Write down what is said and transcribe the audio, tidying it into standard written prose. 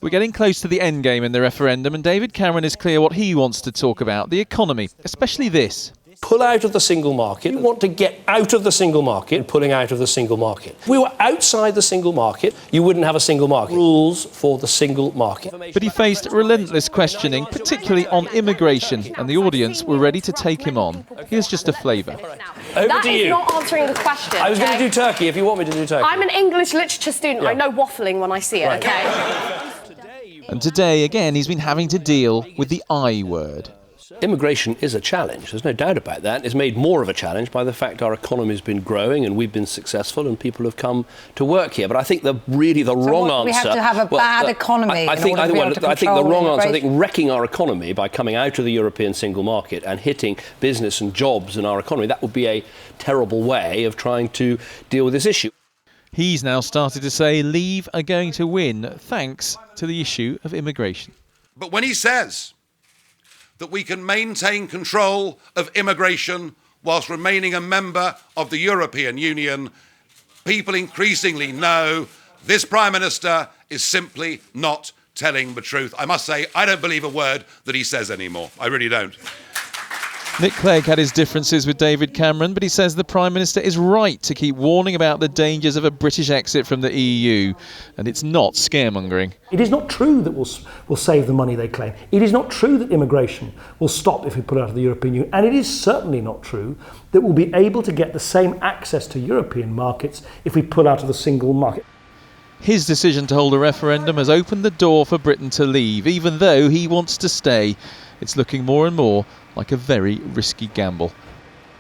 We're getting close to the end game in the referendum, and David Cameron is clear what he wants to talk about: the economy, especially this. Pull out of the single market. We want to get out of the single market and pulling out of the single market. If we were outside the single market, you wouldn't have a single market. Rules for the single market. But he faced relentless questioning, particularly on immigration, and the audience were ready to take him on. Here's just a flavour. That is not answering the question. I was going to do Turkey if you want me to do Turkey. I'm an English literature student. Yeah. I know waffling when I see it, Right. OK? And today, again, he's been having to deal with the I word. Immigration is a challenge, there's no doubt about that. It's made more of a challenge by the fact our economy has been growing and we've been successful and people have come to work here. But I think the wrong answer... We have to have a bad economy I think the wrong answer, I think immigration. wrecking our economy by coming out of the European single market and hitting business and jobs in our economy, that would be a terrible way of trying to deal with this issue. He's now started to say Leave are going to win thanks to the issue of immigration. But when he says that we can maintain control of immigration whilst remaining a member of the European Union, people increasingly know this Prime Minister is simply not telling the truth. I must say, I don't believe a word that he says anymore. I really don't. Nick Clegg had his differences with David Cameron, but he says the Prime Minister is right to keep warning about the dangers of a British exit from the EU, and it's not scaremongering. It is not true that we'll save the money they claim. It is not true that immigration will stop if we pull out of the European Union. And it is certainly not true that we'll be able to get the same access to European markets if we pull out of the single market. His decision to hold a referendum has opened the door for Britain to leave, even though he wants to stay. It's looking more and more like a very risky gamble.